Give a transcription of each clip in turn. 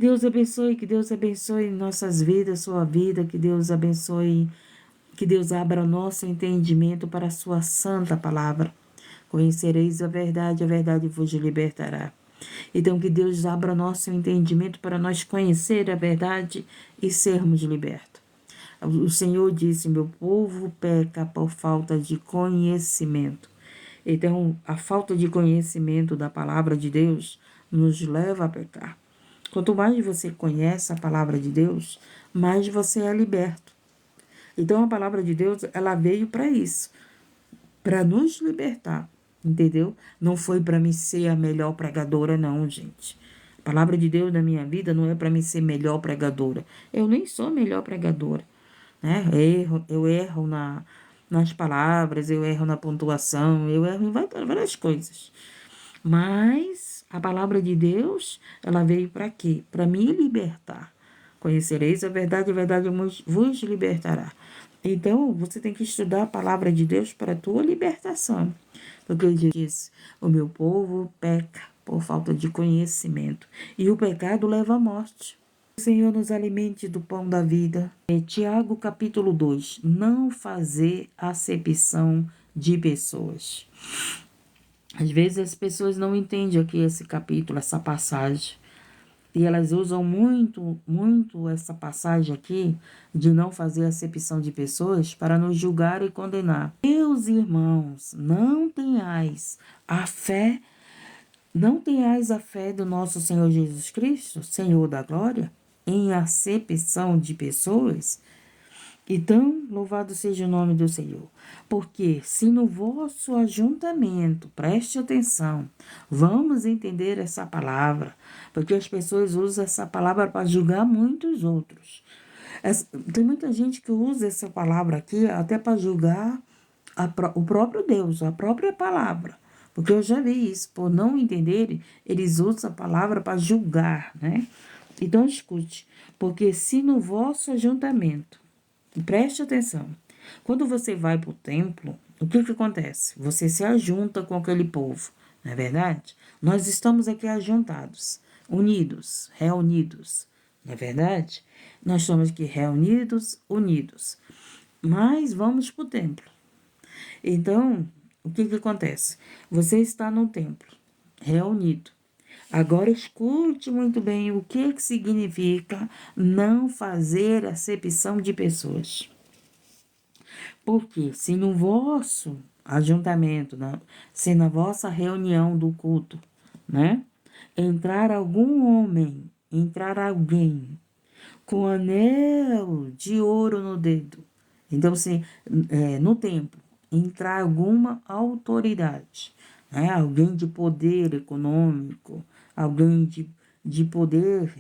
Que Deus abençoe nossas vidas, sua vida, que Deus abençoe, que Deus abra nosso entendimento para a sua santa palavra. Conhecereis a verdade vos libertará. Então, que Deus abra nosso entendimento para nós conhecer a verdade e sermos libertos. O Senhor disse: meu povo peca por falta de conhecimento. Então, a falta de conhecimento da palavra de Deus nos leva a pecar. Quanto mais você conhece a palavra de Deus, mais você é liberto. Então, a palavra de Deus, ela veio para isso, para nos libertar, entendeu? Não foi para mim ser a melhor pregadora, não, gente. A palavra de Deus na minha vida não é para mim ser melhor pregadora. Eu nem sou a melhor pregadora, né? Eu erro nas palavras, eu erro na pontuação, eu erro em várias coisas. Mas a palavra de Deus, ela veio para quê? Para me libertar. Conhecereis a verdade vos libertará. Então, você tem que estudar a palavra de Deus para a tua libertação. Porque ele diz: o meu povo peca por falta de conhecimento, e o pecado leva à morte. O Senhor nos alimente do pão da vida. Tiago capítulo 2, não fazer acepção de pessoas. Às vezes as pessoas não entendem aqui esse capítulo, essa passagem. E elas usam muito essa passagem aqui de não fazer acepção de pessoas para nos julgar e condenar. Meus irmãos, não tenhais a fé do nosso Senhor Jesus Cristo, Senhor da glória, em acepção de pessoas. Então, louvado seja o nome do Senhor. Porque se no vosso ajuntamento, preste atenção, vamos entender essa palavra, porque as pessoas usam essa palavra para julgar muitos outros. Tem muita gente que usa essa palavra aqui até para julgar o próprio Deus, a própria palavra. Porque eu já vi isso, por não entenderem, eles usam a palavra para julgar, né? Então, escute, porque se no vosso ajuntamento, preste atenção. Quando você vai para o templo, o que acontece? Você se ajunta com aquele povo, não é verdade? Nós estamos aqui ajuntados, unidos, reunidos, não é verdade? Nós estamos aqui reunidos, unidos. Mas vamos para o templo. Então, o que acontece? Você está no templo, reunido. Agora escute muito bem o que significa não fazer acepção de pessoas. Porque se no vosso ajuntamento, se na vossa reunião do culto, né, entrar alguém com anel de ouro no dedo, então se no templo entrar alguma autoridade, né, alguém de poder econômico, alguém de poder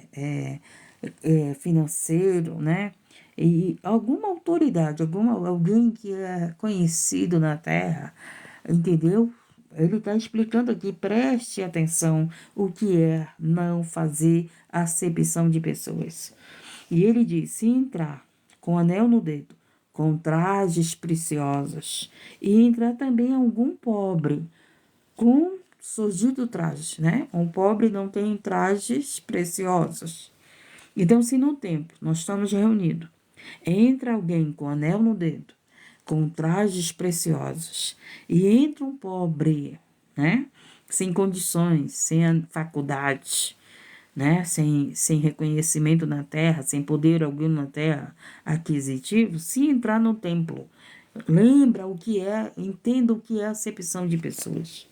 financeiro, né? E alguma autoridade, alguém que é conhecido na terra, entendeu? Ele está explicando aqui, preste atenção o que é não fazer acepção de pessoas. E ele diz: se entrar com anel no dedo, com trajes preciosos, e entrar também algum pobre com surgido trajes, né? Um pobre não tem trajes preciosos. Então, se no templo nós estamos reunidos, entra alguém com anel no dedo, com trajes preciosos, e entra um pobre, né? Sem condições, sem faculdade, né? Sem reconhecimento na terra, sem poder algum na terra aquisitivo, se entrar no templo, lembra o que é, entenda o que é acepção de pessoas.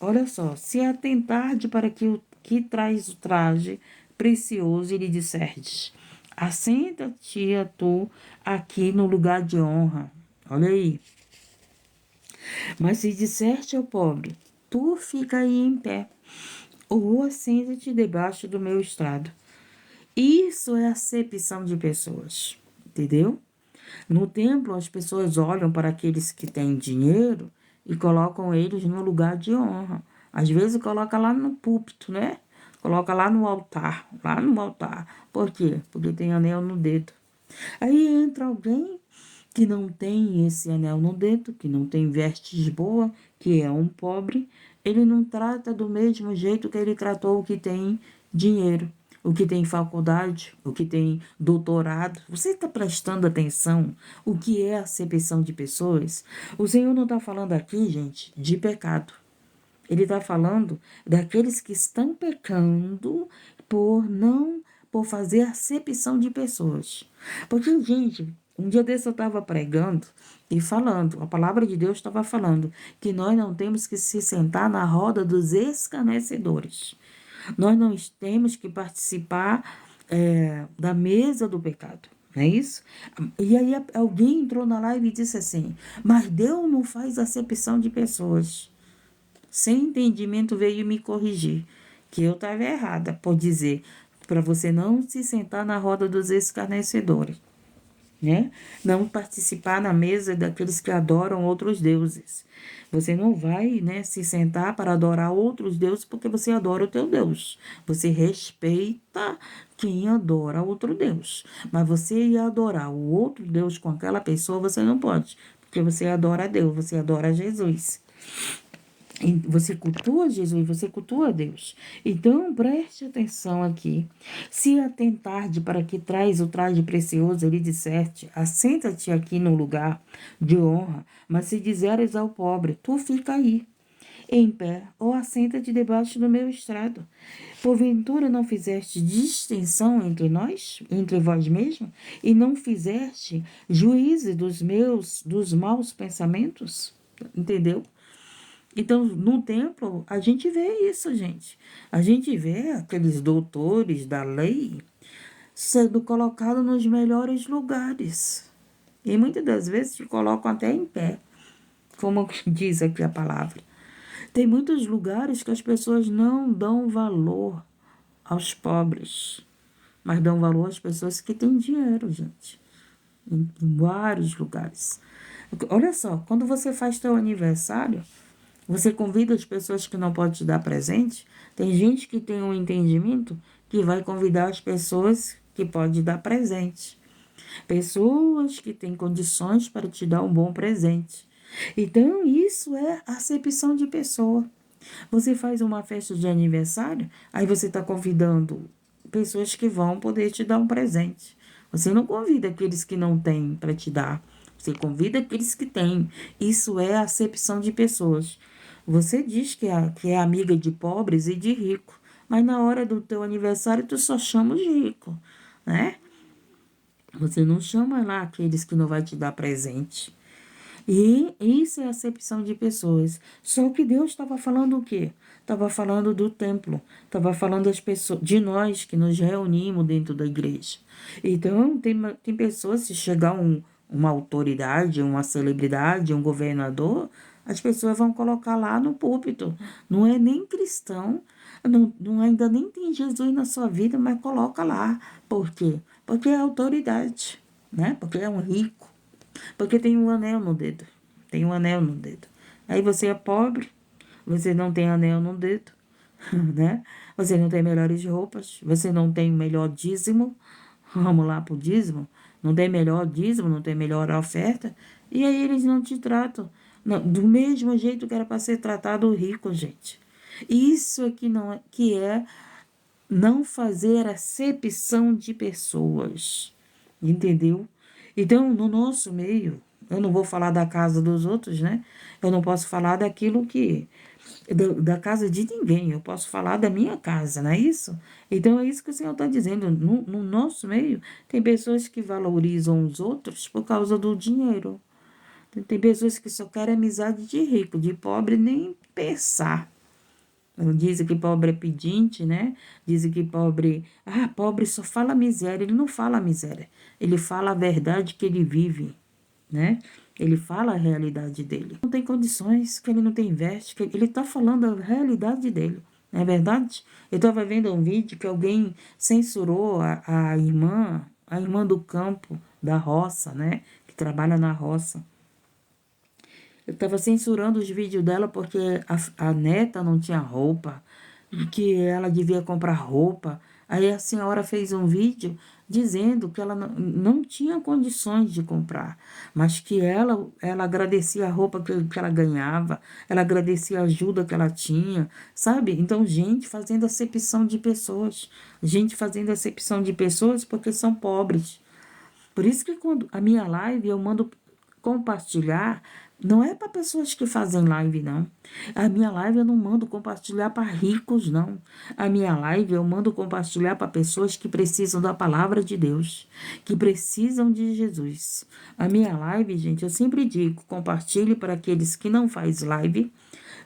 Olha só, se atentar para que traz o traje precioso e lhe disserdes: assenta-te tu aqui no lugar de honra. Olha aí. Mas se disserte ao pobre: tu fica aí em pé, ou assenta-te debaixo do meu estrado. Isso é acepção de pessoas, entendeu? No templo, as pessoas olham para aqueles que têm dinheiro e colocam eles no lugar de honra. Às vezes coloca lá no púlpito, né? Coloca lá no altar, Por quê? Porque tem anel no dedo. Aí entra alguém que não tem esse anel no dedo, que não tem vestes boas, que é um pobre, ele não trata do mesmo jeito que ele tratou o que tem dinheiro, o que tem faculdade, o que tem doutorado. Você está prestando atenção o que é acepção de pessoas? O Senhor não está falando aqui, gente, de pecado. Ele está falando daqueles que estão pecando por fazer acepção de pessoas. Porque, gente, um dia desse eu estava pregando e falando, a palavra de Deus estava falando que nós não temos que se sentar na roda dos escarnecedores. Nós não temos que participar da mesa do pecado. Não é isso? E aí alguém entrou na live e disse assim, mas Deus não faz acepção de pessoas. Sem entendimento veio me corrigir, que eu estava errada por dizer para você não se sentar na roda dos escarnecedores, né? Não participar na mesa daqueles que adoram outros deuses. Você não vai, né, se sentar para adorar outros deuses porque você adora o teu Deus. Você respeita quem adora outro Deus. Mas você ir adorar o outro Deus com aquela pessoa, você não pode, porque você adora a Deus, você adora Jesus. Você cultua Jesus, você cultua Deus. Então, preste atenção aqui. Se atentar-de para que traz o traje precioso, ele disserte, assenta-te aqui no lugar de honra, mas se dizeres ao pobre, tu fica aí, em pé, ou assenta-te debaixo do meu estrado. Porventura não fizeste distinção entre nós, entre vós mesmos, e não fizeste juízo dos maus pensamentos? Entendeu? Então, no templo, a gente vê isso, gente. A gente vê aqueles doutores da lei sendo colocados nos melhores lugares. E muitas das vezes te colocam até em pé, como diz aqui a palavra. Tem muitos lugares que as pessoas não dão valor aos pobres, mas dão valor às pessoas que têm dinheiro, gente. Em vários lugares. Olha só, quando você faz teu aniversário, você convida as pessoas que não podem te dar presente. Tem gente que tem um entendimento que vai convidar as pessoas que podem dar presente. Pessoas que têm condições para te dar um bom presente. Então, isso é acepção de pessoa. Você faz uma festa de aniversário, aí você está convidando pessoas que vão poder te dar um presente. Você não convida aqueles que não têm para te dar. Você convida aqueles que têm. Isso é acepção de pessoas. Você diz que é amiga de pobres e de rico, mas na hora do teu aniversário tu só chama os ricos, né? Você não chama lá aqueles que não vai te dar presente. E isso é acepção de pessoas. Só que Deus estava falando o quê? Estava falando do templo, estava falando das pessoas, de nós que nos reunimos dentro da igreja. Então, tem pessoas, se chegar uma autoridade, uma celebridade, um governador, as pessoas vão colocar lá no púlpito. Não é nem cristão, ainda nem tem Jesus na sua vida, mas coloca lá. Por quê? Porque é autoridade, né? Porque é um rico. Porque tem um anel no dedo. Tem um anel no dedo. Aí você é pobre, você não tem anel no dedo, né? Você não tem melhores roupas, você não tem melhor dízimo. Vamos lá pro dízimo. Não tem melhor dízimo, não tem melhor oferta. E aí eles não te tratam do mesmo jeito que era para ser tratado o rico, gente. Isso aqui não é, que é não fazer acepção de pessoas. Entendeu? Então, no nosso meio, eu não vou falar da casa dos outros, né? Eu não posso falar daquilo que... Da casa de ninguém, eu posso falar da minha casa, não é isso? Então, é isso que o Senhor está dizendo. No nosso meio, tem pessoas que valorizam os outros por causa do dinheiro. Tem pessoas que só querem amizade de rico, de pobre nem pensar. Dizem que pobre é pedinte, né? Dizem que pobre... Ah, pobre só fala miséria. Ele não fala miséria. Ele fala a verdade que ele vive, né? Ele fala a realidade dele. Não tem condições, que ele não tem veste, que ele está falando a realidade dele. Não é verdade? Eu estava vendo um vídeo que alguém censurou a irmã do campo, da roça, né? Que trabalha na roça. Eu estava censurando os vídeos dela porque a neta não tinha roupa, que ela devia comprar roupa. Aí a senhora fez um vídeo dizendo que ela não tinha condições de comprar, mas que ela agradecia a roupa que ela ganhava, ela agradecia a ajuda que ela tinha, sabe? Então, gente fazendo acepção de pessoas, gente fazendo acepção de pessoas porque são pobres. Por isso que quando a minha live eu mando compartilhar, não é para pessoas que fazem live, não. A minha live eu não mando compartilhar para ricos, não. A minha live eu mando compartilhar para pessoas que precisam da palavra de Deus, que precisam de Jesus. A minha live, gente, eu sempre digo, compartilhe para aqueles que não faz live,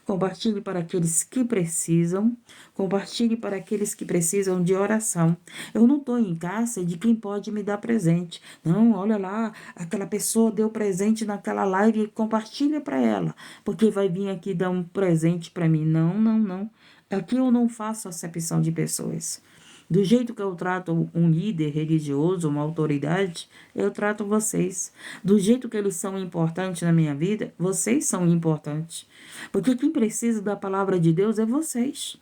compartilhe para aqueles que precisam, compartilhe para aqueles que precisam de oração. Eu não estou em caça de quem pode me dar presente. Não, olha lá, aquela pessoa deu presente naquela live, compartilha para ela, porque vai vir aqui dar um presente para mim. Não, não, não. Aqui eu não faço acepção de pessoas. Do jeito que eu trato um líder religioso, uma autoridade, eu trato vocês. Do jeito que eles são importantes na minha vida, vocês são importantes. Porque quem precisa da palavra de Deus é vocês.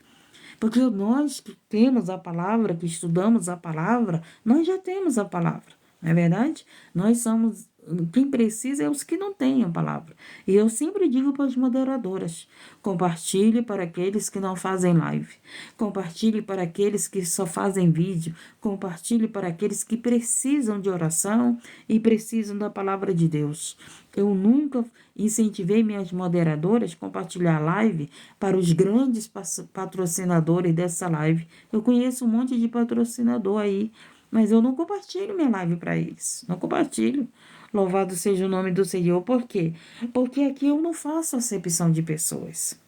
Porque nós que temos a palavra, que estudamos a palavra, nós já temos a palavra. Não é verdade? Nós somos. Quem precisa é os que não têm a palavra. E eu sempre digo para as moderadoras: compartilhe para aqueles que não fazem live. Compartilhe para aqueles que só fazem vídeo. Compartilhe para aqueles que precisam de oração e precisam da palavra de Deus. Eu nunca incentivei minhas moderadoras a compartilhar live para os grandes patrocinadores dessa live. Eu conheço um monte de patrocinador aí, mas eu não compartilho minha live para eles. Não compartilho. Louvado seja o nome do Senhor. Por quê? Porque aqui eu não faço acepção de pessoas.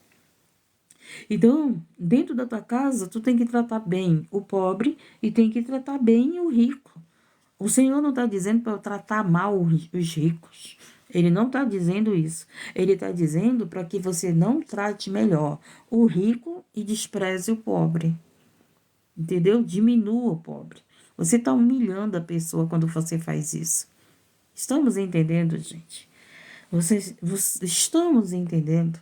Então, dentro da tua casa, tu tem que tratar bem o pobre e tem que tratar bem o rico. O Senhor não está dizendo para eu tratar mal os ricos. Ele não está dizendo isso. Ele está dizendo para que você não trate melhor o rico e despreze o pobre. Entendeu? Diminua o pobre. Você está humilhando a pessoa quando você faz isso. Estamos entendendo, gente? Estamos entendendo?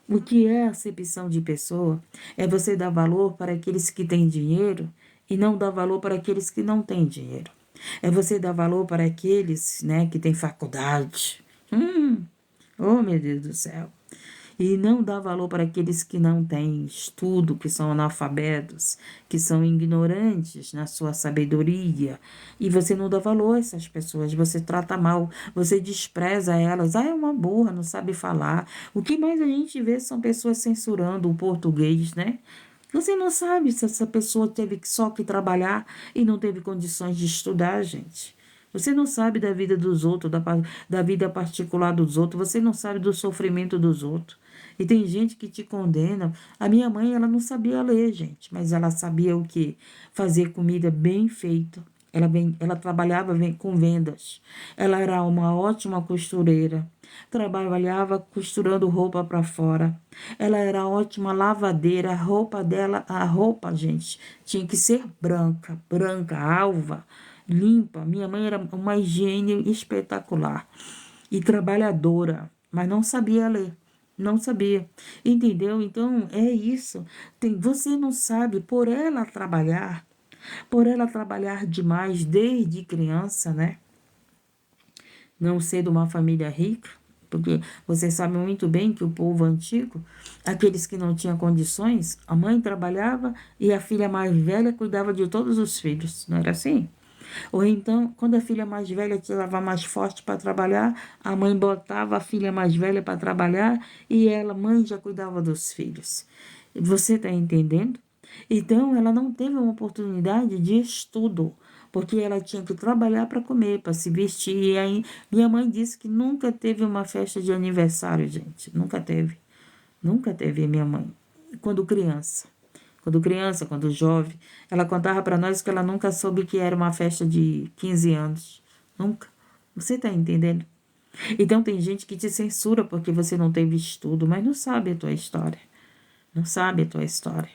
O que é acepção de pessoa? É você dar valor para aqueles que têm dinheiro e não dar valor para aqueles que não têm dinheiro. É você dar valor para aqueles, né, que têm faculdade. Oh, meu Deus do céu. E não dá valor para aqueles que não têm estudo, que são analfabetos, que são ignorantes na sua sabedoria. E você não dá valor a essas pessoas, você trata mal, você despreza elas. Ah, é uma burra, não sabe falar. O que mais a gente vê são pessoas censurando o português, né? Você não sabe se essa pessoa teve só que trabalhar e não teve condições de estudar, gente. Você não sabe da vida dos outros, da vida particular dos outros. Você não sabe do sofrimento dos outros. E tem gente que te condena. A minha mãe, ela não sabia ler, gente. Mas ela sabia o quê? Fazer comida bem feita. Ela trabalhava com vendas. Ela era uma ótima costureira. Trabalhava costurando roupa para fora. Ela era ótima lavadeira. A roupa, gente, tinha que ser branca, alva, limpa. Minha mãe era uma higiene espetacular e trabalhadora, mas não sabia ler. Não sabia, entendeu? Então é isso. Você não sabe, por ela trabalhar demais desde criança, né? Não ser de uma família rica, porque você sabe muito bem que o povo antigo, aqueles que não tinham condições, a mãe trabalhava e a filha mais velha cuidava de todos os filhos, não era assim? Ou então, quando a filha mais velha estava mais forte para trabalhar, a mãe botava a filha mais velha para trabalhar e ela, mãe, já cuidava dos filhos. Você está entendendo? Então, ela não teve uma oportunidade de estudo, porque ela tinha que trabalhar para comer, para se vestir. E aí, minha mãe disse que nunca teve uma festa de aniversário, gente. Nunca teve. Nunca teve, minha mãe. Quando criança. Quando jovem, ela contava para nós que ela nunca soube que era uma festa de 15 anos. Nunca. Você está entendendo? Então tem gente que te censura porque você não teve estudo, mas não sabe a tua história. Não sabe a tua história.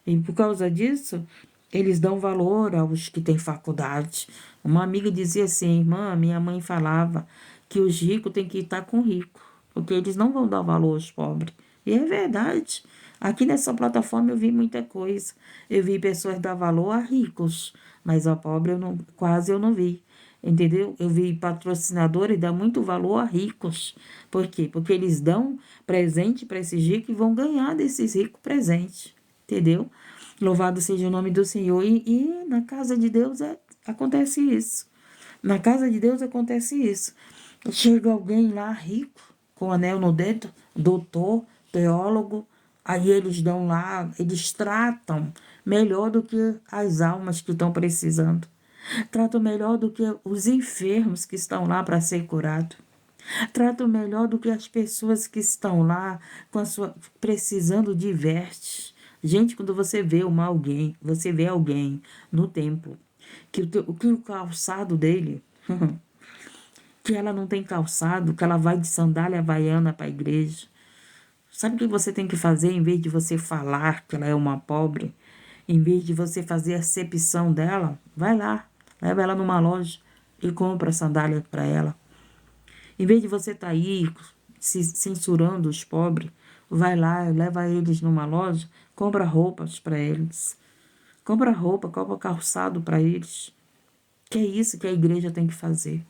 E por causa disso, eles dão valor aos que têm faculdade. Uma amiga dizia assim: irmã, minha mãe falava que os ricos têm que estar com rico, porque eles não vão dar valor aos pobres. E é verdade. Aqui nessa plataforma eu vi muita coisa. Eu vi pessoas dar valor a ricos, mas a pobre quase eu não vi. Entendeu? Eu vi patrocinadores dar muito valor a ricos. Por quê? Porque eles dão presente para esses ricos e vão ganhar desses ricos presentes. Entendeu? Louvado seja o nome do Senhor. E na casa de Deus acontece isso. Na casa de Deus acontece isso. Chega alguém lá rico, com anel no dedo, doutor, teólogo, aí eles dão lá, eles tratam melhor do que as almas que estão precisando. Tratam melhor do que os enfermos que estão lá para ser curados. Tratam melhor do que as pessoas que estão lá com a sua, precisando de vestes. Gente, quando você vê alguém, você vê alguém no templo, que o calçado dele, que ela não tem calçado, que ela vai de sandália havaiana para a igreja. Sabe o que você tem que fazer em vez de você falar que ela é uma pobre? Em vez de você fazer a acepção dela, vai lá, leva ela numa loja e compra sandália para ela. Em vez de você estar aí se censurando os pobres, vai lá, leva eles numa loja, compra roupas para eles. Compra roupa, compra calçado para eles. Que é isso que a igreja tem que fazer.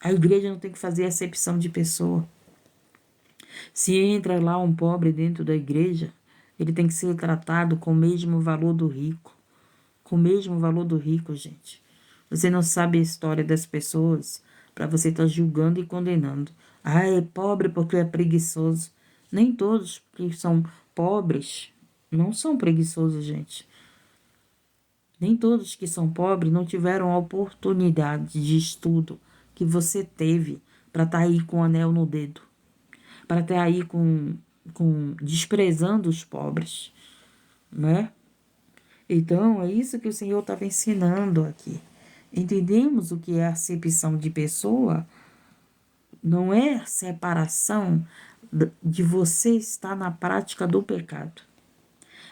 A igreja não tem que fazer acepção de pessoa. Se entra lá um pobre dentro da igreja, ele tem que ser tratado com o mesmo valor do rico. Com o mesmo valor do rico, gente. Você não sabe a história das pessoas para você estar julgando e condenando. Ah, é pobre porque é preguiçoso. Nem todos que são pobres não são preguiçosos, gente. Nem todos que são pobres não tiveram a oportunidade de estudo que você teve para estar aí com o anel no dedo, para estar aí com desprezando os pobres, né? Então, é isso que o Senhor estava ensinando aqui. Entendemos o que é acepção de pessoa? Não é separação de você estar na prática do pecado.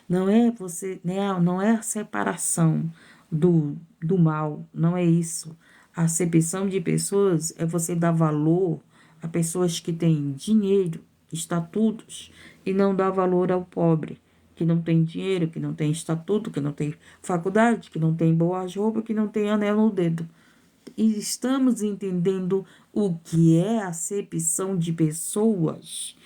Não é você, né, não é a separação do mal, não é isso. A acepção de pessoas é você dar valor a pessoas que têm dinheiro, estatutos, e não dar valor ao pobre, que não tem dinheiro, que não tem estatuto, que não tem faculdade, que não tem boas roupas, que não tem anel no dedo. E estamos entendendo o que é acepção de pessoas,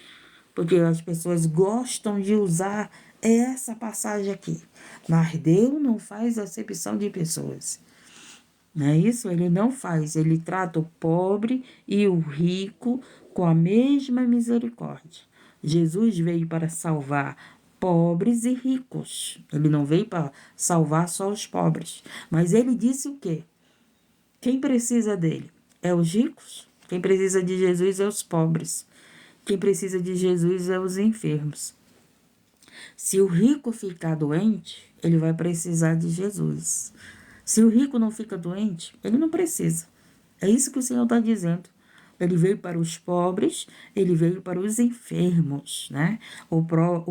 porque as pessoas gostam de usar essa passagem aqui. Mas Deus não faz acepção de pessoas. Não é isso? Ele não faz. Ele trata o pobre e o rico com a mesma misericórdia. Jesus veio para salvar pobres e ricos. Ele não veio para salvar só os pobres. Mas ele disse o quê? Quem precisa dele? É os ricos? Quem precisa de Jesus é os pobres. Quem precisa de Jesus é os enfermos. Se o rico ficar doente, ele vai precisar de Jesus. Se o rico não fica doente, ele não precisa. É isso que o Senhor está dizendo. Ele veio para os pobres, ele veio para os enfermos, né? O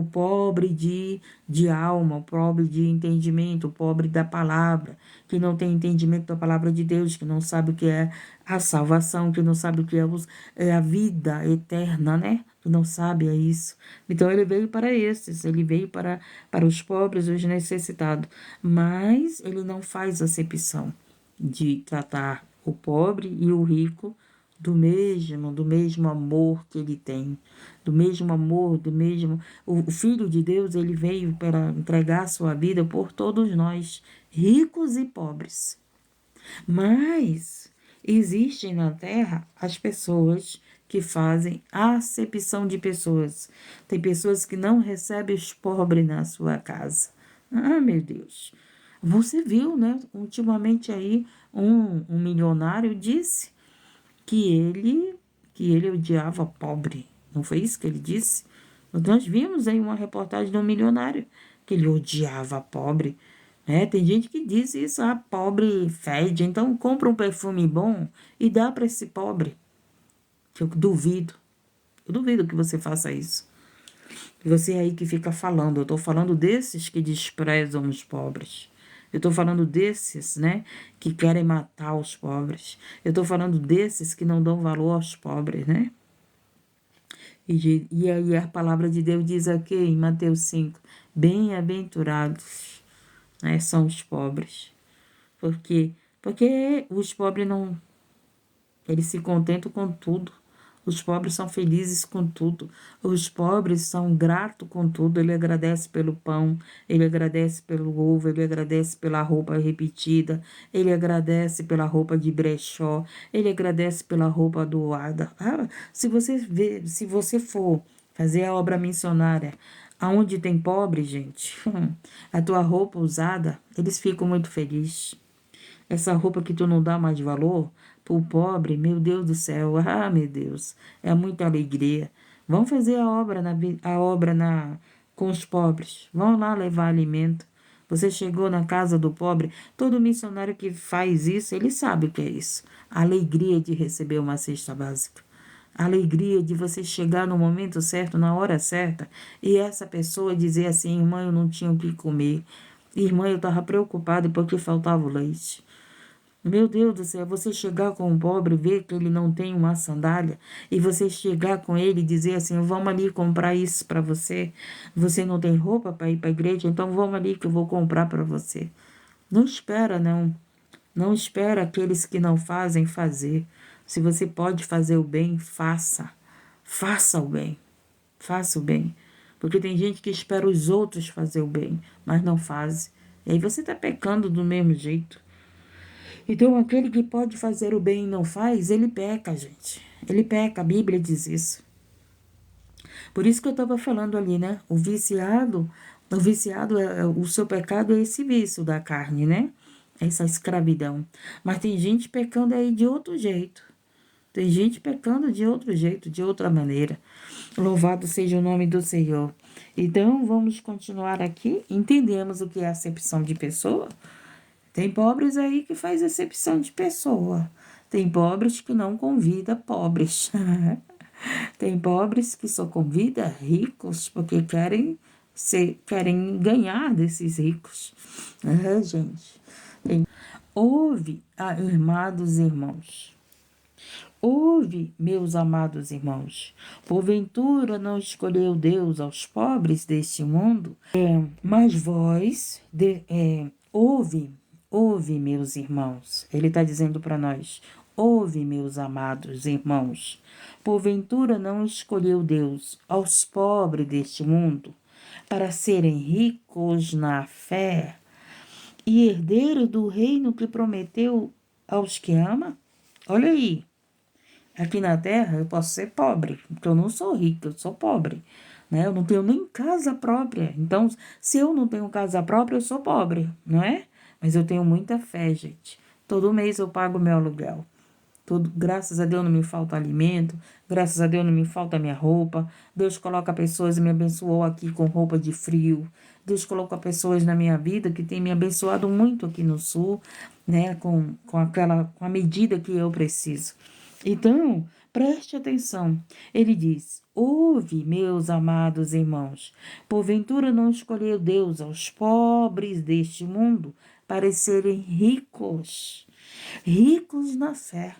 pobre de alma, o pobre de entendimento, o pobre da palavra, que não tem entendimento da palavra de Deus, que não sabe o que é a salvação, que não sabe o que é a vida eterna, né? Que não sabe é isso. Então, ele veio para esses, ele veio para os pobres, os necessitados, mas ele não faz acepção de tratar o pobre e o rico do mesmo amor que ele tem, do mesmo amor, do mesmo... O Filho de Deus, ele veio para entregar a sua vida por todos nós, ricos e pobres. Mas existem na Terra as pessoas que fazem acepção de pessoas. Tem pessoas que não recebem os pobres na sua casa. Ah, meu Deus. Você viu, né? Ultimamente aí, um milionário disse que ele odiava pobre. Não foi isso que ele disse? Nós vimos aí uma reportagem de um milionário que ele odiava pobre. Tem gente que diz isso, pobre fede, então compra um perfume bom e dá para esse pobre. Eu duvido que você faça isso. Você aí que fica falando, eu estou falando desses que desprezam os pobres. Eu estou falando desses, né, que querem matar os pobres. Eu estou falando desses que não dão valor aos pobres, né? E aí a palavra de Deus diz aqui em Mateus 5, bem-aventurados, né, são os pobres. Por quê? Porque os pobres não, eles se contentam com tudo. Os pobres são felizes com tudo. Os pobres são gratos com tudo. Ele agradece pelo pão, ele agradece pelo ovo, ele agradece pela roupa repetida, ele agradece pela roupa de brechó, ele agradece pela roupa doada. Se você for fazer a obra missionária aonde tem pobre, gente, a tua roupa usada, eles ficam muito felizes. Essa roupa que tu não dá mais valor pro pobre, meu Deus do céu, meu Deus, é muita alegria. Vão fazer a obra com os pobres. Vão lá levar alimento. Você chegou na casa do pobre, todo missionário que faz isso, ele sabe o que é isso. A alegria de receber uma cesta básica. A alegria de você chegar no momento certo, na hora certa, e essa pessoa dizer assim, irmã, eu não tinha o que comer. Irmã, eu estava preocupada porque faltava o leite. Meu Deus do céu, você chegar com um pobre, ver que ele não tem uma sandália, e você chegar com ele e dizer assim, vamos ali comprar isso para você. Você não tem roupa para ir para a igreja, então vamos ali que eu vou comprar para você. Não espera, não. Não espera aqueles que não fazem fazer. Se você pode fazer o bem, faça. Faça o bem. Faça o bem. Porque tem gente que espera os outros fazer o bem, mas não faz. E aí você está pecando do mesmo jeito. Então, aquele que pode fazer o bem e não faz, ele peca, gente. Ele peca, a Bíblia diz isso. Por isso que eu estava falando ali, né? O seu pecado é esse vício da carne, né? Essa escravidão. Mas tem gente pecando aí de outro jeito. Tem gente pecando de outro jeito, de outra maneira. Louvado seja o nome do Senhor. Então, vamos continuar aqui. Entendemos o que é acepção de pessoa? Tem pobres aí que faz acepção de pessoa. Tem pobres que não convida pobres. Tem pobres que só convida ricos porque querem ganhar desses ricos. Gente. Ouve, amados irmãos. Ouve, meus amados irmãos. Porventura não escolheu Deus aos pobres deste mundo? Mas vós, ouve, meus irmãos. Ele está dizendo para nós: ouve, meus amados irmãos. Porventura não escolheu Deus aos pobres deste mundo para serem ricos na fé e herdeiros do reino que prometeu aos que ama? Olha aí. Aqui na terra eu posso ser pobre, porque eu não sou rica, eu sou pobre. Né? Eu não tenho nem casa própria. Então, se eu não tenho casa própria, eu sou pobre, não é? Mas eu tenho muita fé, gente. Todo mês eu pago meu aluguel. Graças a Deus não me falta alimento, graças a Deus não me falta minha roupa. Deus coloca pessoas e me abençoou aqui com roupa de frio. Deus coloca pessoas na minha vida que tem me abençoado muito aqui no sul, né? Com a medida que eu preciso. Então, preste atenção. Ele diz: ouve, meus amados irmãos, porventura não escolheu Deus aos pobres deste mundo para serem ricos, ricos na fé.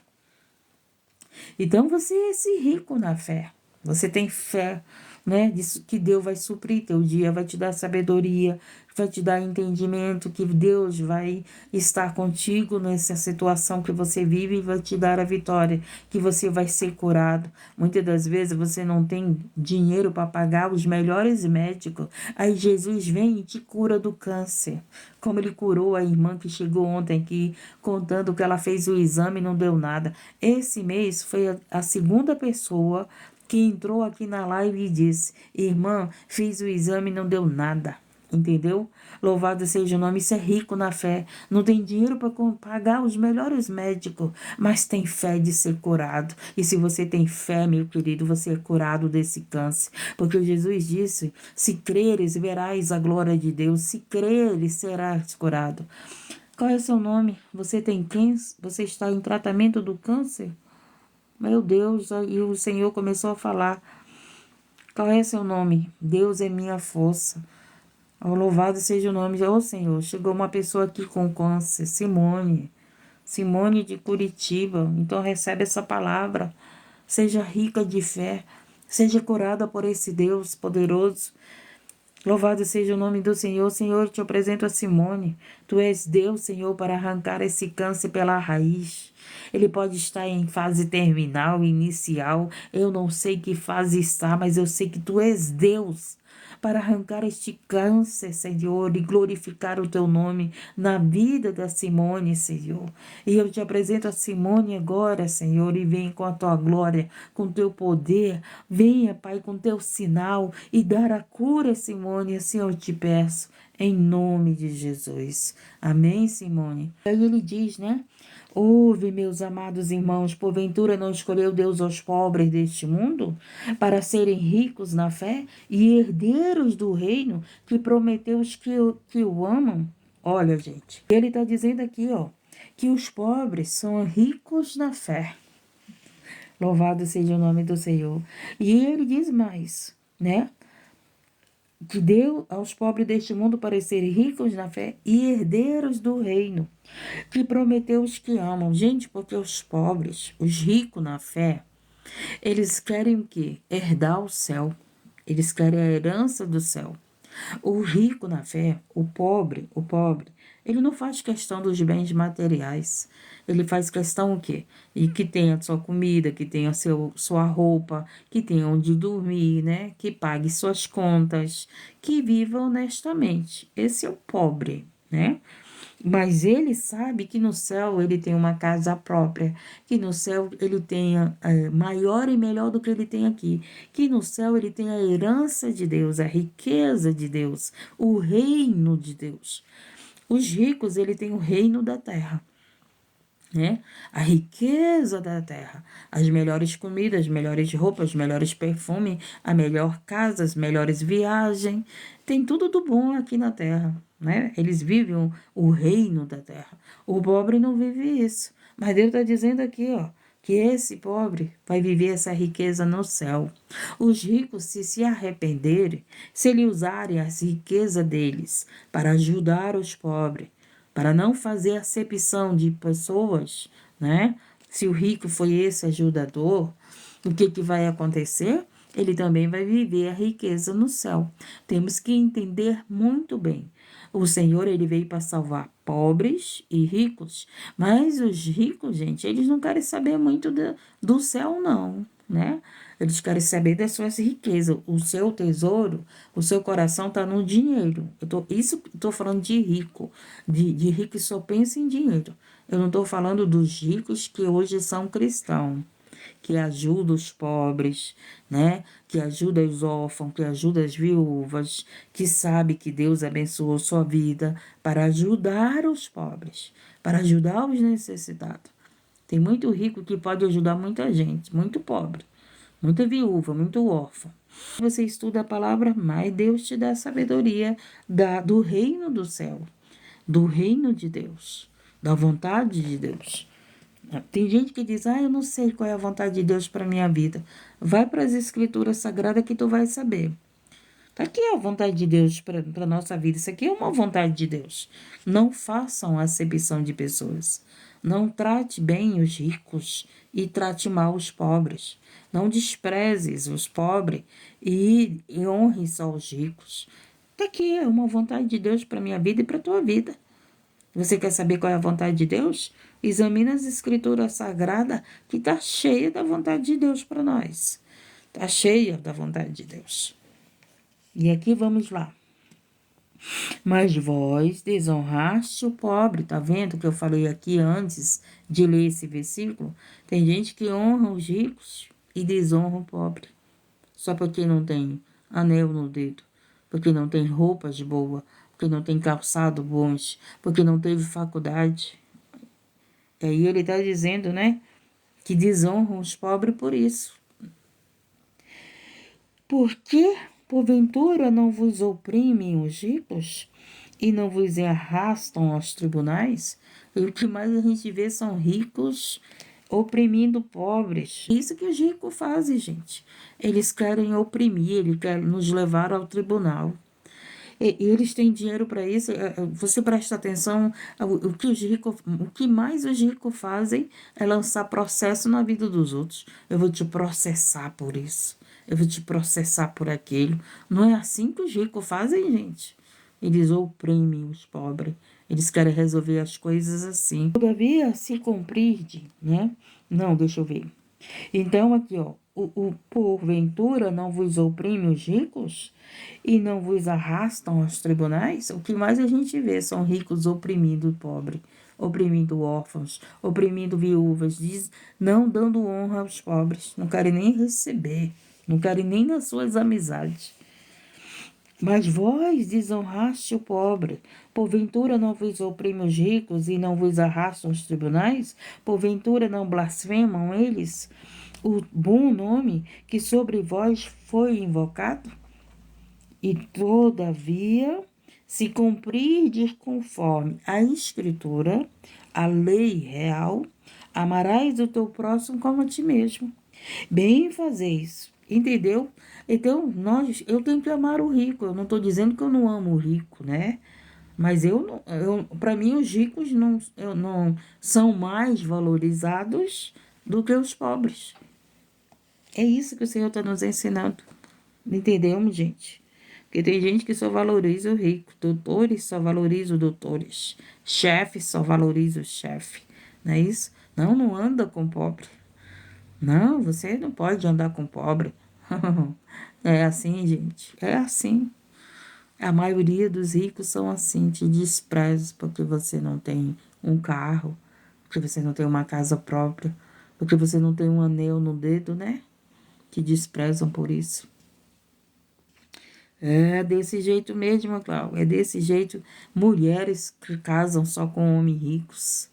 Então, você é esse rico na fé. Você tem fé, né? Disso que Deus vai suprir teu dia, vai te dar sabedoria, vai te dar entendimento, que Deus vai estar contigo nessa situação que você vive e vai te dar a vitória, que você vai ser curado. Muitas das vezes você não tem dinheiro para pagar os melhores médicos. Aí Jesus vem e te cura do câncer. Como ele curou a irmã que chegou ontem aqui, contando que ela fez o exame e não deu nada. Esse mês foi a segunda pessoa que entrou aqui na live e disse: irmã, fiz o exame e não deu nada. Entendeu? Louvado seja o nome. Isso é rico na fé. Não tem dinheiro para pagar os melhores médicos, mas tem fé de ser curado. E se você tem fé, meu querido, você é curado desse câncer. Porque Jesus disse: se creres, verás a glória de Deus. Se creres, serás curado. Qual é o seu nome? Você tem câncer? Você está em tratamento do câncer? Meu Deus, e o Senhor começou a falar: qual é seu nome? Deus é minha força. Louvado seja o nome. Senhor, chegou uma pessoa aqui com câncer, Simone de Curitiba. Então recebe essa palavra. Seja rica de fé. Seja curada por esse Deus poderoso. Louvado seja o nome do Senhor. Senhor, eu te apresento a Simone. Tu és Deus, Senhor, para arrancar esse câncer pela raiz. Ele pode estar em fase terminal, inicial. Eu não sei que fase está, mas eu sei que tu és Deus para arrancar este câncer, Senhor, e glorificar o teu nome na vida da Simone, Senhor. E eu te apresento a Simone agora, Senhor, e vem com a tua glória, com o teu poder. Venha, Pai, com o teu sinal e dar a cura, Simone, assim eu te peço, em nome de Jesus. Amém, Simone? Aí ele diz, né? Ouve, meus amados irmãos, porventura não escolheu Deus os pobres deste mundo para serem ricos na fé e herdeiros do reino que prometeu os que o amam? Olha, gente, ele está dizendo aqui, ó, que os pobres são ricos na fé. Louvado seja o nome do Senhor. E ele diz mais, né? Que deu aos pobres deste mundo para serem ricos na fé e herdeiros do reino, que prometeu os que amam. Gente, porque os pobres, os ricos na fé, eles querem o quê? Herdar o céu. Eles querem a herança do céu. O rico na fé, o pobre, ele não faz questão dos bens materiais. Ele faz questão o quê? E que tenha sua comida, que tenha sua roupa, que tenha onde dormir, né? Que pague suas contas, que viva honestamente. Esse é o pobre, né? Mas ele sabe que no céu ele tem uma casa própria, que no céu ele tenha maior e melhor do que ele tem aqui, que no céu ele tem a herança de Deus, a riqueza de Deus, o reino de Deus. Os ricos, ele tem o reino da terra, né? A riqueza da terra, as melhores comidas, as melhores roupas, os melhores perfumes, a melhor casa, as melhores viagens, tem tudo do bom aqui na terra, né? Eles vivem o reino da terra. O pobre não vive isso, mas Deus está dizendo aqui, ó, que esse pobre vai viver essa riqueza no céu. Os ricos, se arrependerem, se eles usarem as riquezas deles para ajudar os pobres, para não fazer acepção de pessoas, né? Se o rico foi esse ajudador, o que vai acontecer? Ele também vai viver a riqueza no céu. Temos que entender muito bem. O Senhor, ele veio para salvar pobres e ricos, mas os ricos, gente, eles não querem saber muito do céu, não, né? Eles querem saber das suas riquezas. O seu tesouro, o seu coração está no dinheiro. Isso estou falando de rico, de rico que só pensa em dinheiro. Eu não estou falando dos ricos que hoje são cristãos, que ajuda os pobres, né? Que ajuda os órfãos, que ajuda as viúvas, que sabe que Deus abençoou sua vida para ajudar os pobres, para ajudar os necessitados. Tem muito rico que pode ajudar muita gente, muito pobre, muita viúva, muito órfão. Você estuda a palavra, mas Deus te dá a sabedoria do reino do céu, do reino de Deus, da vontade de Deus. Tem gente que diz, eu não sei qual é a vontade de Deus para minha vida. Vai para as escrituras sagradas que tu vai saber. Tá aqui a vontade de Deus para a nossa vida. Isso aqui é uma vontade de Deus. Não façam acepção de pessoas. Não trate bem os ricos e trate mal os pobres. Não desprezes os pobres e honre só os ricos. Tá aqui, é uma vontade de Deus para minha vida e para tua vida. Você quer saber qual é a vontade de Deus? Examina as escrituras sagradas que está cheia da vontade de Deus para nós. Está cheia da vontade de Deus. E aqui vamos lá. Mas vós desonraste o pobre. Tá vendo que eu falei aqui antes de ler esse versículo? Tem gente que honra os ricos e desonra o pobre. Só porque não tem anel no dedo, porque não tem roupas boas, porque não tem calçado bons, porque não teve faculdade. E aí ele está dizendo, né, que desonram os pobres por isso. Porque, porventura, não vos oprimem os ricos e não vos arrastam aos tribunais? E o que mais a gente vê são ricos oprimindo pobres. Isso que os ricos fazem, gente. Eles querem oprimir, eles querem nos levar ao tribunal. E eles têm dinheiro para isso. Você presta atenção, o que mais os ricos fazem é lançar processo na vida dos outros. Eu vou te processar por isso. eu vou te processar por aquilo. Não é assim que os ricos fazem, gente. Eles oprimem os pobres. Eles querem resolver as coisas assim. Todavia, se compreende, né? Não, deixa eu ver. Então, aqui, ó. Porventura não vos oprime os ricos e não vos arrastam aos tribunais? O que mais a gente vê são ricos oprimindo o pobre, oprimindo órfãos, oprimindo viúvas, não dando honra aos pobres, não querem nem receber, não querem nem nas suas amizades. Mas vós desonraste o pobre. Porventura não vos oprime os ricos e não vos arrastam os tribunais? Porventura não blasfemam eles o bom nome que sobre vós foi invocado? E todavia, se cumprirdes conforme a Escritura, a lei real, amarás o teu próximo como a ti mesmo. Bem fazeis, entendeu? Então, eu tenho que amar o rico. Eu não estou dizendo que eu não amo o rico, né? Mas para mim, os ricos não são mais valorizados do que os pobres. É isso que o Senhor está nos ensinando. Entendemos, gente? Porque tem gente que só valoriza o rico, doutores só valorizam os doutores, chefes só valorizam o chefe, não é isso? Não anda com pobre. Não, você não pode andar com pobre. É assim, gente, é assim. A maioria dos ricos são assim, te desprezam porque você não tem um carro, porque você não tem uma casa própria, porque você não tem um anel no dedo, né? Te desprezam por isso. É desse jeito mesmo, Cláudio. É desse jeito. Mulheres que casam só com homens ricos.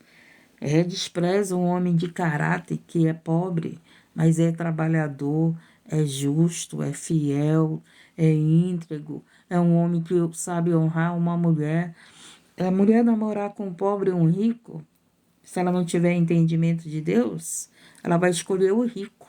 Desprezam um homem de caráter que é pobre, mas é trabalhador, é justo, é fiel, é íntegro. É um homem que sabe honrar uma mulher. A mulher namorar com um pobre ou um rico, se ela não tiver entendimento de Deus, ela vai escolher o rico.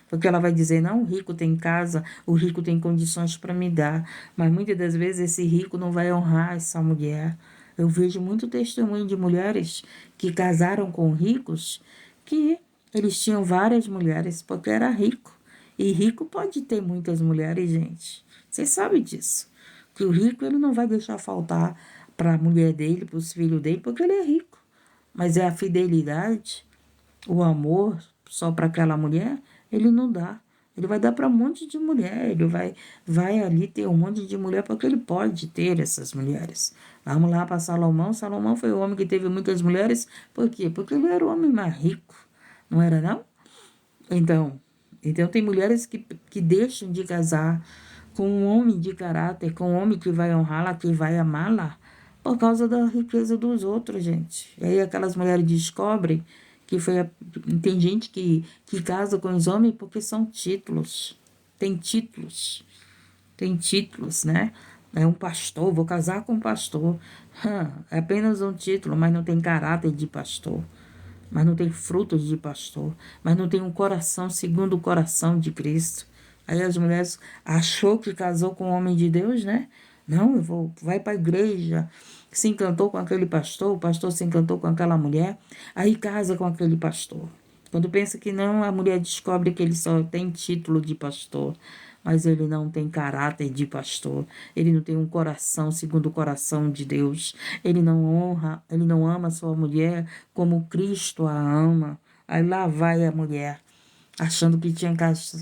Porque ela vai dizer, não, o rico tem casa, o rico tem condições para me dar. Mas muitas das vezes esse rico não vai honrar essa mulher. Eu vejo muito testemunho de mulheres que casaram com ricos, que eles tinham várias mulheres porque era rico. E rico pode ter muitas mulheres, gente. Vocês sabem disso. Que o rico ele não vai deixar faltar para a mulher dele, para os filhos dele, porque ele é rico. Mas é a fidelidade, o amor só para aquela mulher, ele não dá. Ele vai dar para um monte de mulher, ele vai ali ter um monte de mulher, porque ele pode ter essas mulheres. Vamos lá para Salomão. Salomão foi o homem que teve muitas mulheres. Por quê? Porque ele era o homem mais rico. Não era, não? Então tem mulheres que deixam de casar com um homem de caráter, com um homem que vai honrá-la, que vai amá-la, por causa da riqueza dos outros, gente. E aí aquelas mulheres descobrem que tem gente que casa com os homens porque são títulos. Tem títulos. Tem títulos, né? É um pastor, vou casar com um pastor. É apenas um título, mas não tem caráter de pastor. Mas não tem frutos de pastor. Mas não tem um coração segundo o coração de Cristo. Aí as mulheres achou que casou com um homem de Deus, né? Não, vai para a igreja. Se encantou com aquele pastor, o pastor se encantou com aquela mulher, aí casa com aquele pastor. Quando pensa que não, a mulher descobre que ele só tem título de pastor, mas ele não tem caráter de pastor. Ele não tem um coração segundo o coração de Deus. Ele não honra, ele não ama a sua mulher como Cristo a ama. Aí lá vai a mulher, achando que tinha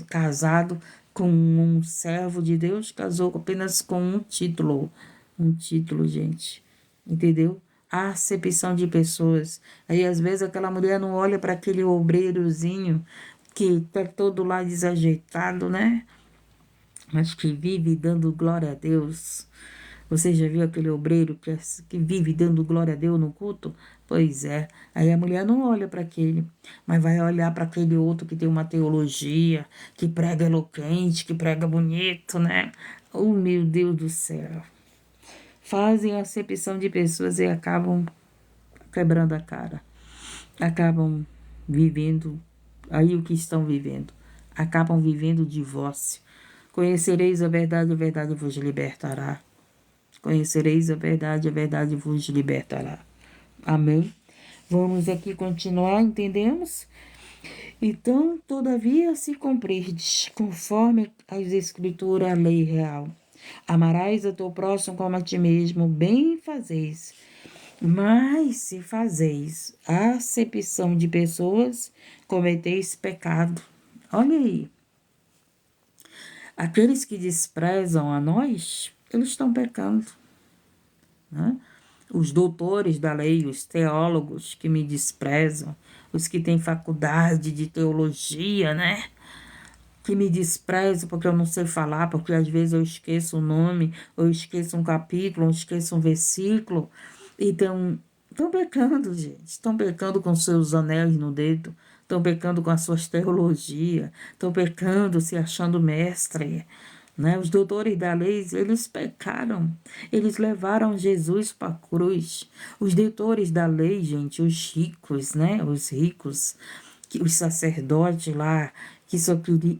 casado com um servo de Deus, casou apenas com um título. Um título, gente. Entendeu? A acepção de pessoas. Aí, às vezes, aquela mulher não olha para aquele obreirozinho que tá todo lá desajeitado, né? Mas que vive dando glória a Deus. Você já viu aquele obreiro que vive dando glória a Deus no culto? Pois é. Aí a mulher não olha para aquele, mas vai olhar para aquele outro que tem uma teologia, que prega eloquente, que prega bonito, né? Oh, meu Deus do céu. Fazem acepção de pessoas e acabam quebrando a cara. Acabam vivendo aí o que estão vivendo. Acabam vivendo o divórcio. Conhecereis a verdade vos libertará. Conhecereis a verdade vos libertará. Amém? Vamos aqui continuar, entendemos? Então, todavia, se cumprirdes, conforme as escrituras, a lei real, amarás a teu próximo como a ti mesmo, bem fazeis. Mas se fazeis acepção de pessoas, cometeis pecado. Olha aí, aqueles que desprezam a nós, eles estão pecando, né? Os doutores da lei, os teólogos que me desprezam, os que têm faculdade de teologia, né? Que me desprezam porque eu não sei falar, porque às vezes eu esqueço o nome, ou eu esqueço um capítulo, ou eu esqueço um versículo. Então, estão pecando, gente. Estão pecando com seus anéis no dedo, estão pecando com as suas teologias, estão pecando se achando mestre. Né? Os doutores da lei, eles pecaram, eles levaram Jesus para a cruz. Os doutores da lei, gente, os ricos, né? Os ricos, os sacerdotes lá,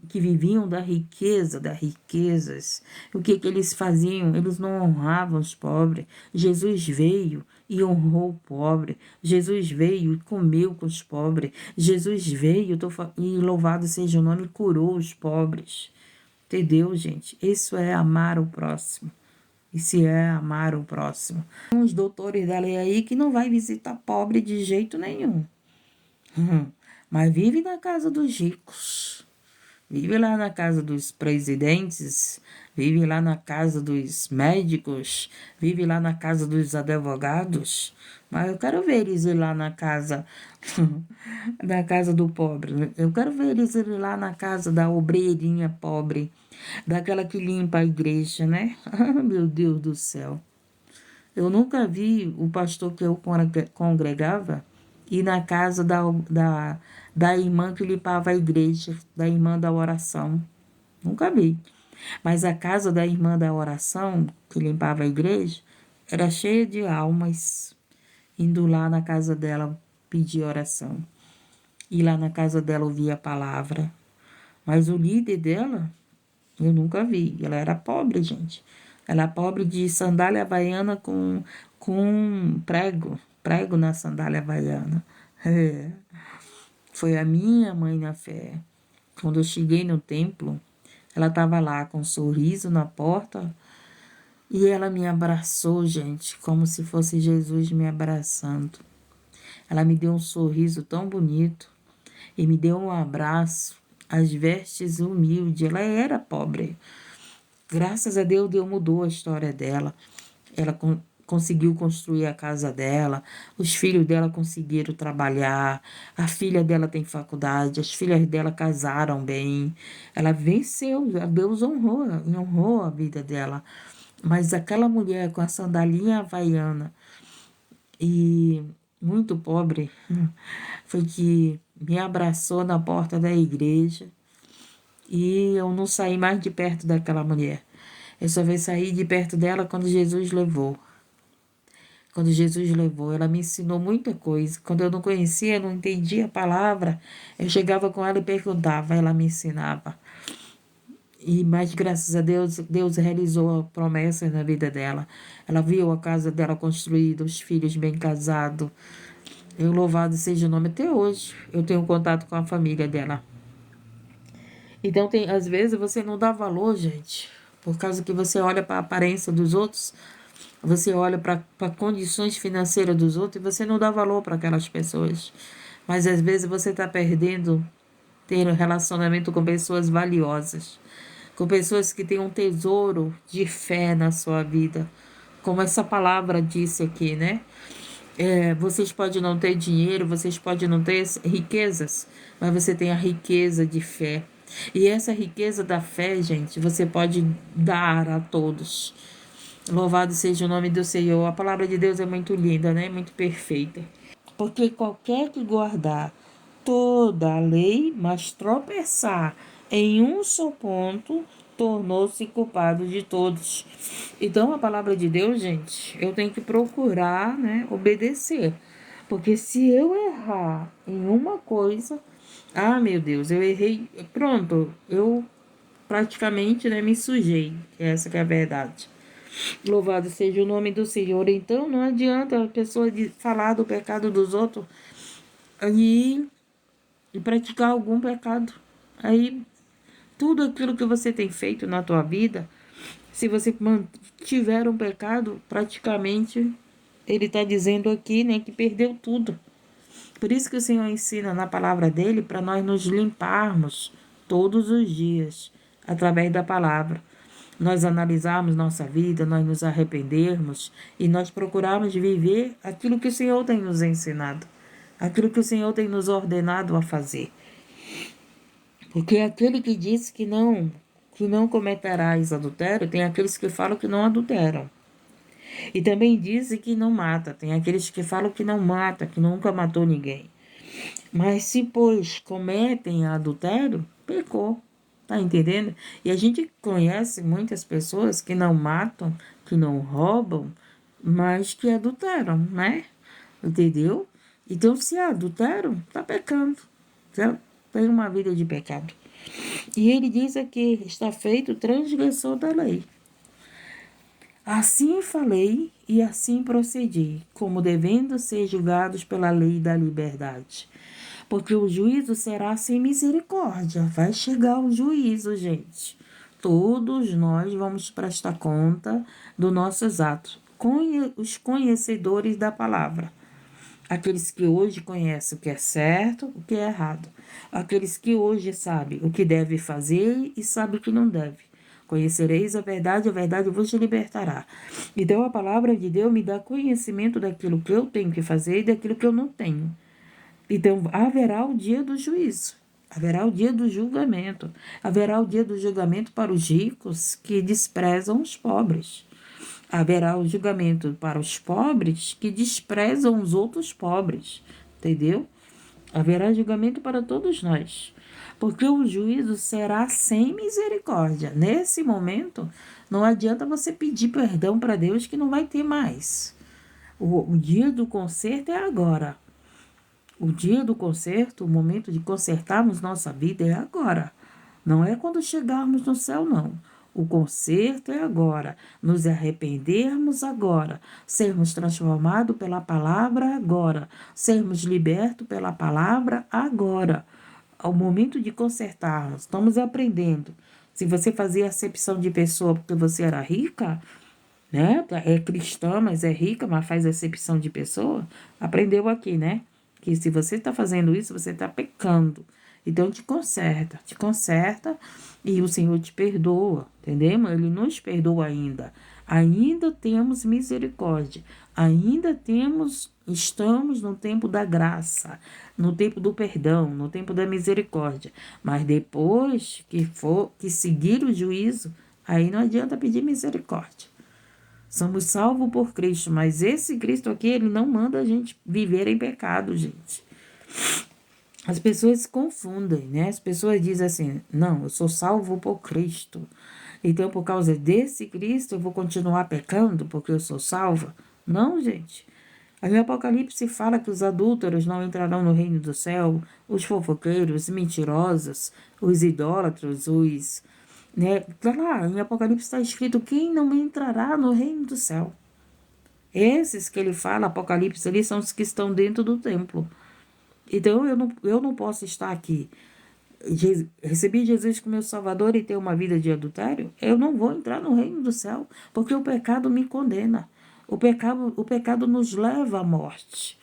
que viviam da riqueza, das riquezas. O que eles faziam? Eles não honravam os pobres. Jesus veio e honrou o pobre. Jesus veio e comeu com os pobres. Jesus veio e louvado seja o nome, e curou os pobres. Entendeu, gente? Isso é amar o próximo. Isso é amar o próximo. Tem uns doutores da lei aí que não vai visitar pobre de jeito nenhum. Mas vive na casa dos ricos. Vive lá na casa dos presidentes, vive lá na casa dos médicos, vive lá na casa dos advogados. Mas eu quero ver eles ir lá na casa, na casa do pobre. Eu quero ver eles ir lá na casa da obreirinha pobre, daquela que limpa a igreja, né? Meu Deus do céu. Eu nunca vi o pastor que eu congregava ir na casa da irmã que limpava a igreja, da irmã da oração. Nunca vi. Mas a casa da irmã da oração, que limpava a igreja, era cheia de almas indo lá na casa dela pedir oração. E lá na casa dela ouvir a palavra. Mas o líder dela, eu nunca vi. Ela era pobre, gente. Ela era pobre de sandália havaiana com prego na sandália havaiana. É. Foi a minha mãe na fé. Quando eu cheguei no templo, ela estava lá com um sorriso na porta e ela me abraçou, gente, como se fosse Jesus me abraçando. Ela me deu um sorriso tão bonito e me deu um abraço, as vestes humildes. Ela era pobre. Graças a Deus, Deus mudou a história dela. Ela conseguiu construir a casa dela, os filhos dela conseguiram trabalhar, a filha dela tem faculdade, as filhas dela casaram bem. Ela venceu, Deus honrou a vida dela. Mas aquela mulher com a sandalinha havaiana e muito pobre, foi que me abraçou na porta da igreja e eu não saí mais de perto daquela mulher. Eu só veio sair de perto dela quando Jesus levou. Quando Jesus levou, ela me ensinou muita coisa. Quando eu não conhecia, não entendia a palavra, eu chegava com ela e perguntava, ela me ensinava. Mas graças a Deus, Deus realizou a promessa na vida dela. Ela viu a casa dela construída, os filhos bem casados. Eu louvado seja o nome até hoje. Eu tenho contato com a família dela. Então, às vezes, você não dá valor, gente, por causa que você olha para a aparência dos outros, você olha para condições financeiras dos outros e você não dá valor para aquelas pessoas. Mas, às vezes, você está perdendo ter um relacionamento com pessoas valiosas, com pessoas que têm um tesouro de fé na sua vida. Como essa palavra disse aqui, né? Vocês podem não ter dinheiro, vocês podem não ter riquezas, mas você tem a riqueza de fé. E essa riqueza da fé, gente, você pode dar a todos. Louvado seja o nome do Senhor. A palavra de Deus é muito linda, né? Muito perfeita. Porque qualquer que guardar toda a lei, mas tropeçar em um só ponto, tornou-se culpado de todos. Então, a palavra de Deus, gente, eu tenho que procurar, né, obedecer. Porque se eu errar em uma coisa, meu Deus, eu errei, pronto, eu praticamente, né, me sujei. Essa que é a verdade. Louvado seja o nome do Senhor. Então, não adianta a pessoa falar do pecado dos outros e praticar algum pecado. Aí, tudo aquilo que você tem feito na tua vida, se você mantiver um pecado, praticamente, ele está dizendo aqui, né, que perdeu tudo. Por isso que o Senhor ensina na palavra dele para nós nos limparmos todos os dias, através da palavra. Nós analisarmos nossa vida, nós nos arrependermos e nós procurarmos viver aquilo que o Senhor tem nos ensinado, aquilo que o Senhor tem nos ordenado a fazer. Porque aquele que disse que não cometerás adultério, tem aqueles que falam que não adulteram. E também dizem que não mata, tem aqueles que falam que não mata, que nunca matou ninguém. Mas se, pois, cometem adultério, pecou. Tá entendendo? E a gente conhece muitas pessoas que não matam, que não roubam, mas que adulteram, né? Entendeu? Então, se adulteram, tá pecando. Já tem uma vida de pecado. E ele diz aqui, está feito transgressor da lei. Assim falei e assim procedi, como devendo ser julgados pela lei da liberdade. Porque o juízo será sem misericórdia. Vai chegar o juízo, gente. Todos nós vamos prestar conta dos nossos atos. Os conhecedores da palavra. Aqueles que hoje conhecem o que é certo, o que é errado. Aqueles que hoje sabem o que deve fazer e sabem o que não deve. Conhecereis a verdade vos libertará. Então a palavra de Deus me dá conhecimento daquilo que eu tenho que fazer e daquilo que eu não tenho. Então haverá o dia do juízo, haverá o dia do julgamento, haverá o dia do julgamento para os ricos que desprezam os pobres. Haverá o julgamento para os pobres que desprezam os outros pobres, entendeu? Haverá julgamento para todos nós, porque o juízo será sem misericórdia. Nesse momento, não adianta você pedir perdão para Deus que não vai ter mais. O dia do conserto é agora. O dia do conserto, o momento de consertarmos nossa vida é agora. Não é quando chegarmos no céu, não. O conserto é agora. Nos arrependermos agora. Sermos transformados pela palavra agora. Sermos libertos pela palavra agora. Ao momento de consertarmos, estamos aprendendo. Se você fazia acepção de pessoa porque você era rica, né? É cristã, mas é rica, mas faz acepção de pessoa, aprendeu aqui, né? Que se você está fazendo isso, você está pecando. Então te conserta e o Senhor te perdoa, entendeu? Ele nos perdoa ainda. Ainda temos misericórdia, estamos no tempo da graça, no tempo do perdão, no tempo da misericórdia. Mas depois que seguir o juízo, aí não adianta pedir misericórdia. Somos salvos por Cristo, mas esse Cristo aqui, ele não manda a gente viver em pecado, gente. As pessoas se confundem, né? As pessoas dizem assim, não, eu sou salvo por Cristo. Então, por causa desse Cristo, eu vou continuar pecando porque eu sou salva? Não, gente. Aí o Apocalipse fala que os adúlteros não entrarão no reino do céu, os fofoqueiros, os mentirosos, os idólatros, os... né? Tá lá, em Apocalipse está escrito, quem não entrará no reino do céu? Esses que ele fala, Apocalipse, ali são os que estão dentro do templo. Então, eu não posso estar aqui, recebi Jesus como meu Salvador e ter uma vida de adultério, eu não vou entrar no reino do céu, porque o pecado me condena. O pecado nos leva à morte.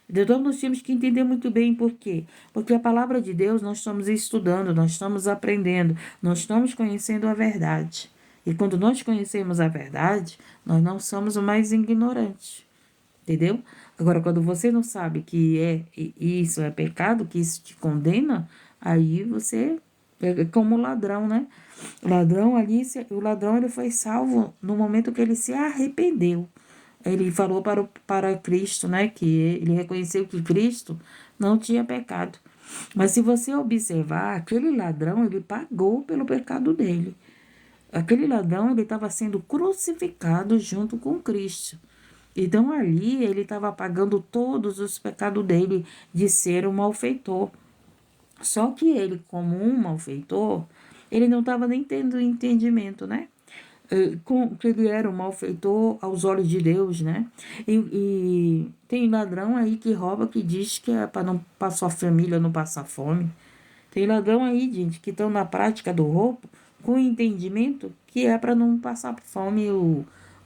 Então, nós temos que entender muito bem por quê. Porque a palavra de Deus nós estamos estudando, nós estamos aprendendo, nós estamos conhecendo a verdade. E quando nós conhecemos a verdade, nós não somos mais ignorantes. Entendeu? Agora, quando você não sabe que isso é pecado, que isso te condena, aí você é como o ladrão, né? O ladrão ele foi salvo no momento que ele se arrependeu. Ele falou para Cristo, né? Que ele reconheceu que Cristo não tinha pecado. Mas se você observar, aquele ladrão, ele pagou pelo pecado dele. Aquele ladrão, ele estava sendo crucificado junto com Cristo. Então, ali, ele estava pagando todos os pecados dele de ser um malfeitor. Só que ele, como um malfeitor, ele não estava nem tendo entendimento, né? que ele era um malfeitor aos olhos de Deus, né? E tem ladrão aí que rouba, que diz que é para não passar a família, não passar fome. Tem ladrão aí, gente, que estão na prática do roubo com entendimento que é para não passar fome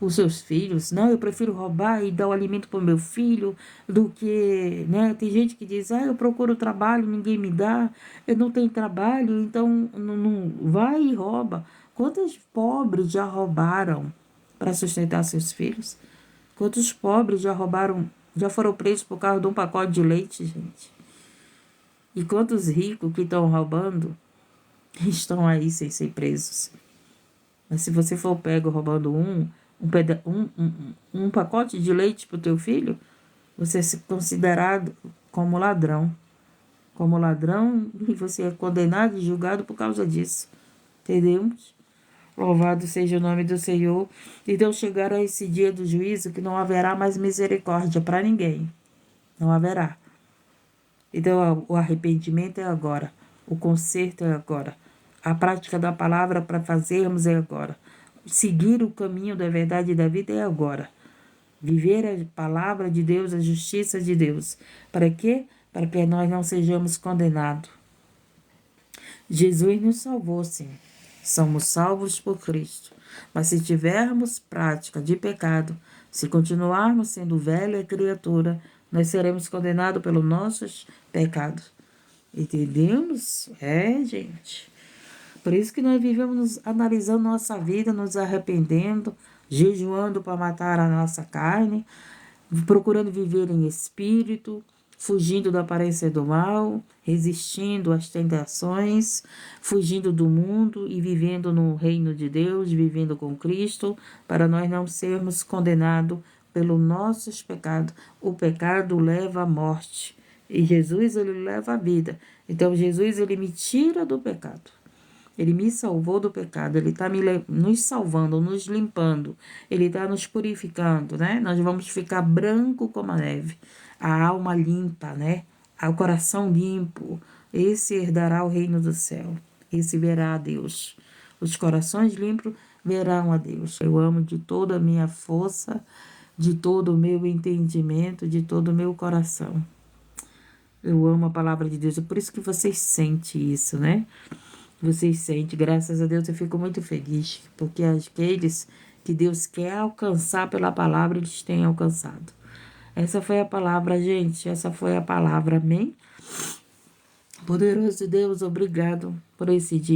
os seus filhos. Não, eu prefiro roubar e dar o alimento para o meu filho do que, né? Tem gente que diz, eu procuro trabalho, ninguém me dá, eu não tenho trabalho, então não vai e rouba. Quantos pobres já roubaram para sustentar seus filhos? Quantos pobres já roubaram, já foram presos por causa de um pacote de leite, gente? E quantos ricos que estão roubando estão aí sem ser presos? Mas se você for pego roubando um pacote de leite para o teu filho, você é considerado como ladrão. Como ladrão, e você é condenado e julgado por causa disso. Entendemos? Louvado seja o nome do Senhor. Então chegaram a esse dia do juízo que não haverá mais misericórdia para ninguém. Não haverá. Então o arrependimento é agora. O conserto é agora. A prática da palavra para fazermos é agora. Seguir o caminho da verdade e da vida é agora. Viver a palavra de Deus, a justiça de Deus. Para quê? Para que nós não sejamos condenados. Jesus nos salvou, sim. Somos salvos por Cristo. Mas se tivermos prática de pecado, se continuarmos sendo velha criatura, nós seremos condenados pelos nossos pecados. Entendemos? Gente. Por isso que nós vivemos analisando nossa vida, nos arrependendo, jejuando para matar a nossa carne, procurando viver em espírito, fugindo da aparência do mal, resistindo às tentações, fugindo do mundo e vivendo no reino de Deus, vivendo com Cristo, para nós não sermos condenados pelos nossos pecados. O pecado leva à morte e Jesus, ele leva a vida. Então Jesus, ele me tira do pecado. Ele me salvou do pecado, ele está nos salvando, nos limpando, ele está nos purificando, né? Nós vamos ficar branco como a neve, a alma limpa, né? O coração limpo, esse herdará o reino do céu, esse verá a Deus. Os corações limpos verão a Deus. Eu amo de toda a minha força, de todo o meu entendimento, de todo o meu coração. Eu amo a palavra de Deus, é por isso que vocês sentem isso, né? Vocês sentem, graças a Deus, eu fico muito feliz, porque aqueles que Deus quer alcançar pela palavra, eles têm alcançado. Essa foi a palavra, gente, essa foi a palavra, amém? Poderoso Deus, obrigado por esse dia.